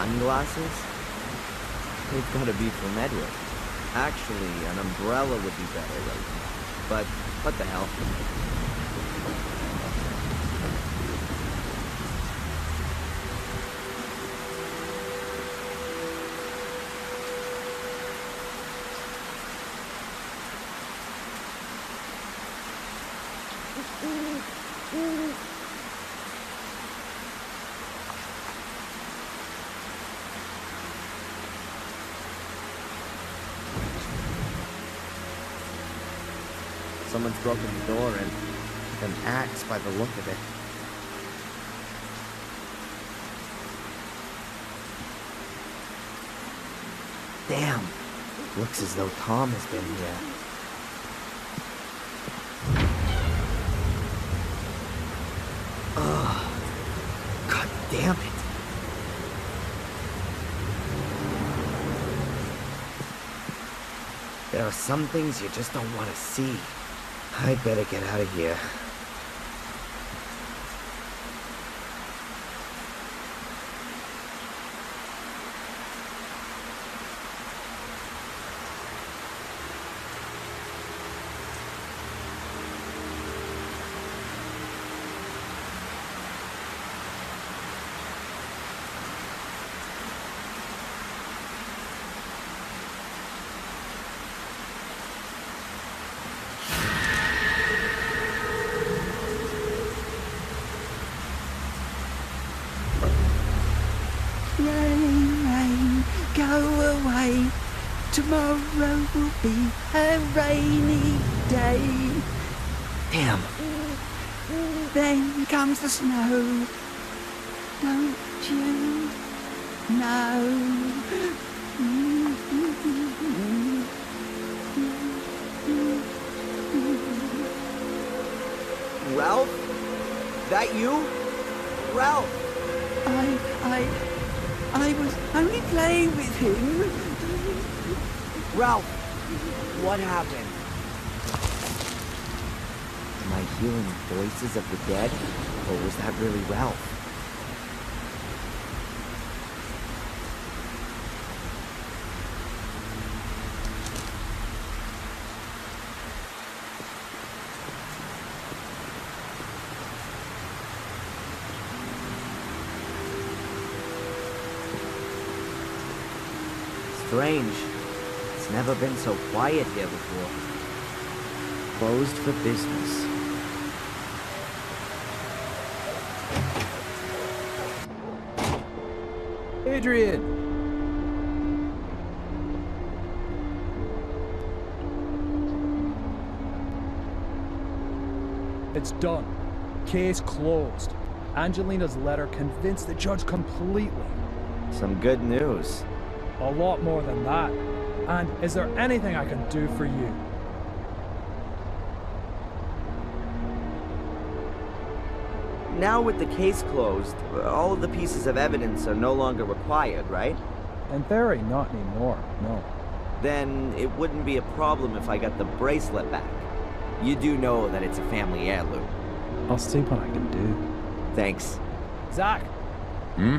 sunglasses? They've gotta be from Edward. Actually, an umbrella would be better right now. But what the hell? Someone's broken the door in with an axe by the look of it. Damn! Looks as though Tom has been here. Ugh. God damn it. There are some things you just don't want to see. I'd better get out of here. Rain, rain, go away. Tomorrow will be a rainy day. Damn. Then comes the snow. Don't you know? Ralph? That you? Ralph! I was only playing with him. Ralph! What happened? Am I hearing voices of the dead? Or was that really Ralph? Strange. It's never been so quiet here before. Closed for business. Adrian! It's done. Case closed. Angelina's letter convinced the judge completely. Some good news. A lot more than that. And is there anything I can do for you? Now with the case closed, all of the pieces of evidence are no longer required, right? In theory, not anymore, no. Then it wouldn't be a problem if I got the bracelet back. You do know that it's a family heirloom. I'll see what I can do. Thanks. Zach! Hmm?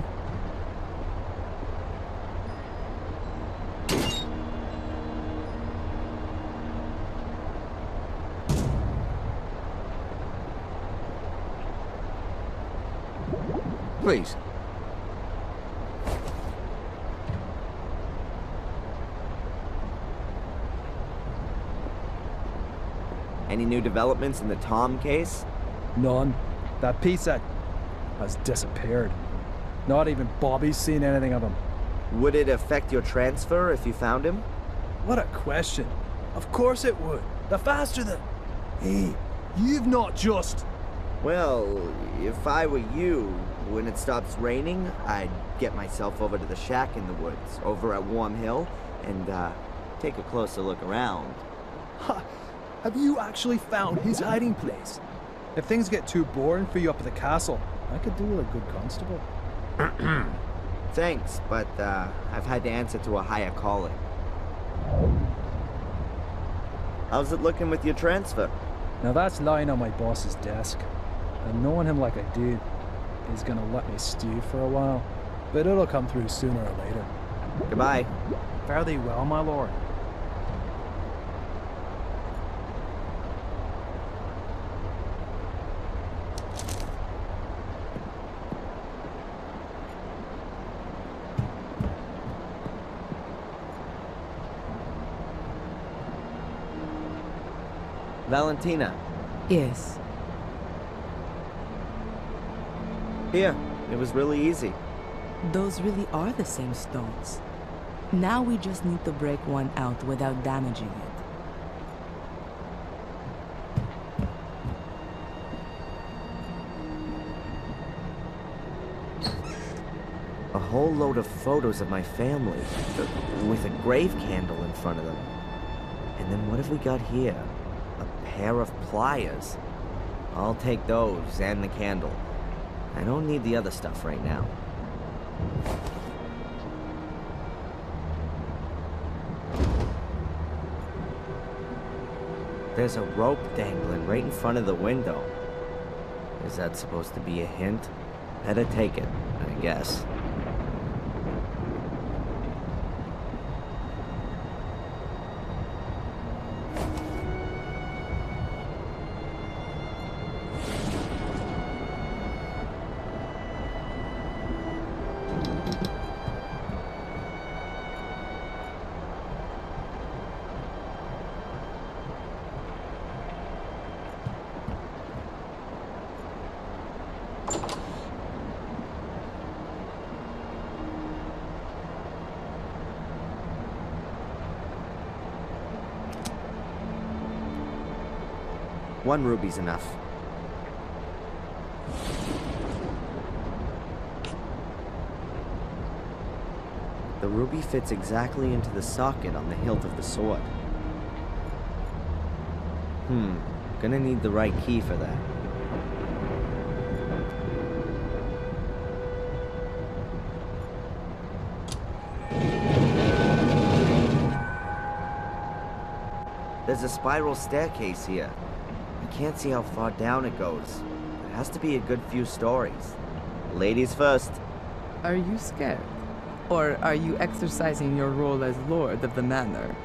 Please. Any new developments in the Tom case? None. That piece that has disappeared. Not even Bobby's seen anything of him. Would it affect your transfer if you found him? What a question. Of course it would. The faster the... Hey, you've not just... Well, if I were you, when it stops raining, I'd get myself over to the shack in the woods, over at Warm Hill, and, take a closer look around. Ha! Have you actually found his hiding place? If things get too boring for you up at the castle, I could do with a good constable. Thanks, but, I've had to answer to a higher calling. How's it looking with your transfer? Now that's lying on my boss's desk. And knowing him like I did, he's gonna let me stew for a while. but it'll come through sooner or later. Goodbye. Fare thee well, my lord. Valentina. Yes. Here. It was really easy. Those really are the same stones. Now we just need to break one out without damaging it. A whole load of photos of my family, with a grave candle in front of them. And then what have we got here? A pair of pliers. I'll take those and the candle. I don't need the other stuff right now. There's a rope dangling right in front of the window. Is that supposed to be a hint? Better take it, I guess. One ruby's enough. The ruby fits exactly into the socket on the hilt of the sword. Gonna need the right key for that. There's a spiral staircase here. I can't see how far down it goes. It has to be a good few stories. Ladies first. Are you scared? Or are you exercising your role as Lord of the Manor?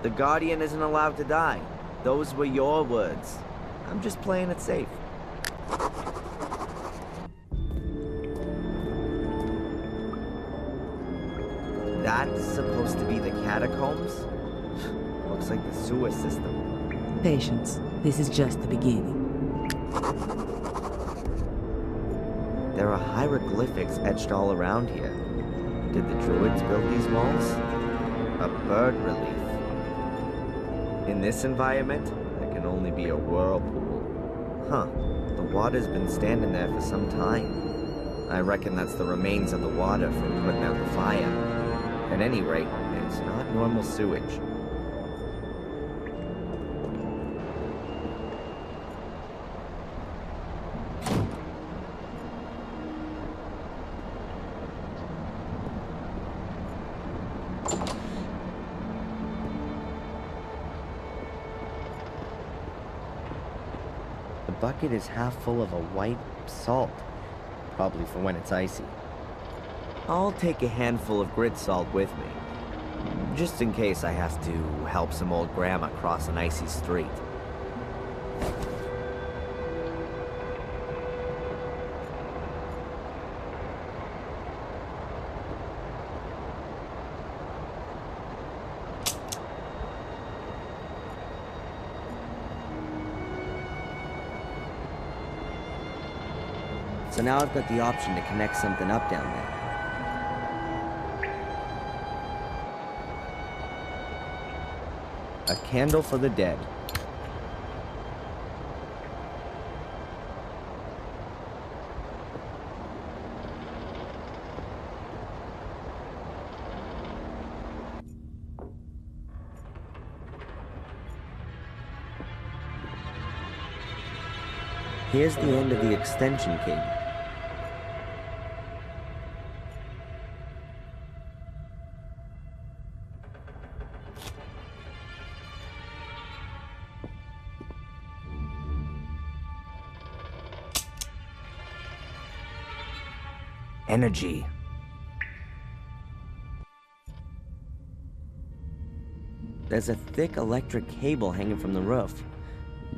The Guardian isn't allowed to die. Those were your words. I'm just playing it safe. That's supposed to be the catacombs? Looks like the sewer system. Patience. This is just the beginning. There are hieroglyphics etched all around here. Did the Druids build these walls? A bird relief. In this environment, there can only be a whirlpool. Huh. The water's been standing there for some time. I reckon that's the remains of the water from putting out the fire. At any rate, it's not normal sewage. The bucket is half full of a white salt, probably for when it's icy. I'll take a handful of grit salt with me, just in case I have to help some old grandma cross an icy street. So now I've got the option to connect something up down there. A candle for the dead. Here's the end of the extension cable. Energy. There's a thick electric cable hanging from the roof,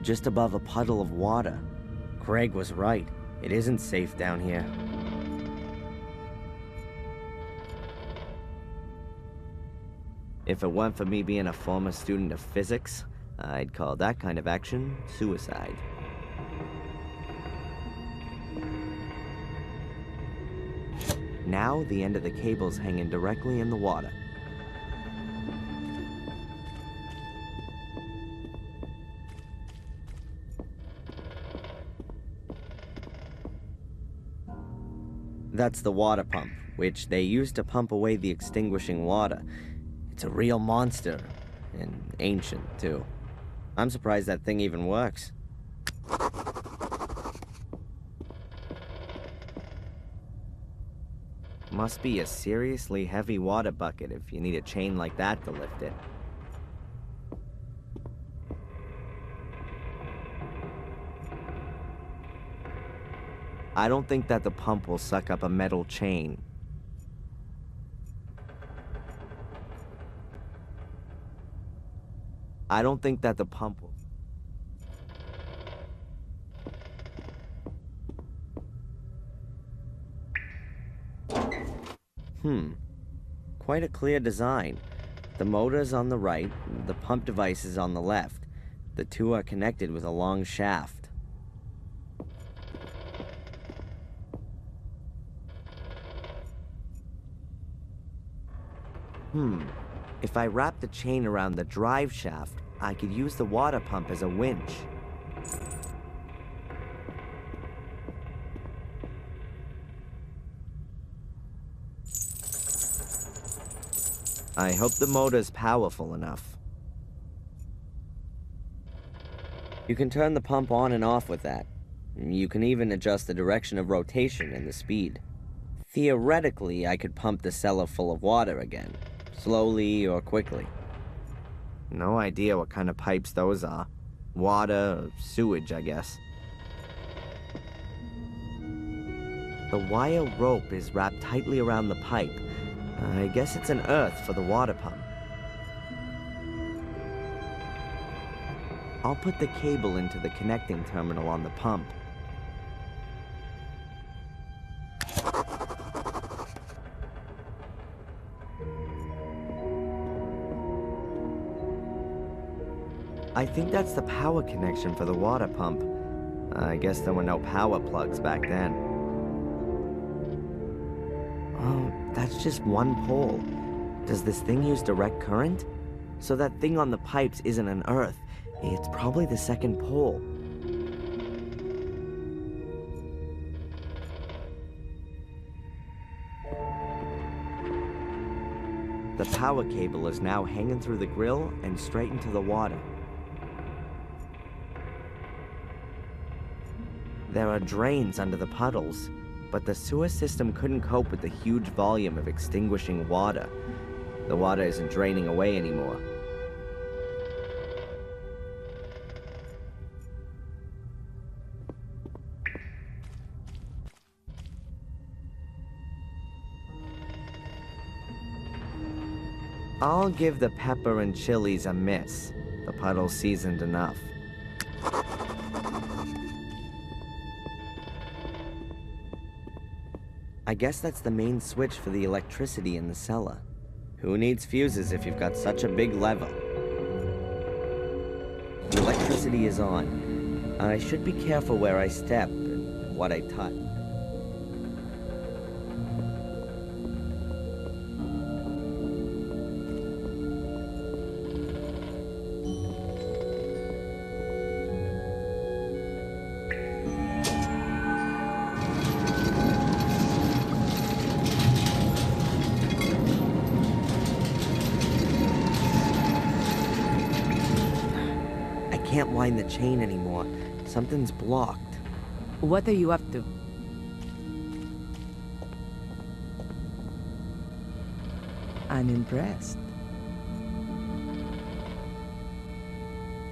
just above a puddle of water. Craig was right. It isn't safe down here. If it weren't for me being a former student of physics, I'd call that kind of action suicide. Now the end of the cable's hanging directly in the water. That's the water pump, which they use to pump away the extinguishing water. It's a real monster, and ancient, too. I'm surprised that thing even works. Must be a seriously heavy water bucket if you need a chain like that to lift it. I don't think that the pump will suck up a metal chain. I don't think that the pump will... Quite a clear design. The motor's on the right, the pump device is on the left. The two are connected with a long shaft. If I wrap the chain around the drive shaft, I could use the water pump as a winch. I hope the motor's powerful enough. You can turn the pump on and off with that. You can even adjust the direction of rotation and the speed. Theoretically, I could pump the cellar full of water again, slowly or quickly. No idea what kind of pipes those are. Water or sewage, I guess. The wire rope is wrapped tightly around the pipe. I guess it's an earth for the water pump. I'll put the cable into the connecting terminal on the pump. I think that's the power connection for the water pump. I guess there were no power plugs back then. Oh, that's just one pole. Does this thing use direct current? So that thing on the pipes isn't an earth. It's probably the second pole. The power cable is now hanging through the grill and straight into the water. There are drains under the puddles, but the sewer system couldn't cope with the huge volume of extinguishing water. The water isn't draining away anymore. I'll give the pepper and chilies a miss. The puddle's seasoned enough. I guess that's the main switch for the electricity in the cellar. Who needs fuses if you've got such a big lever? The electricity is on. I should be careful where I step and what I touch. I can't wind the chain anymore. Something's blocked. What are you up to? I'm impressed.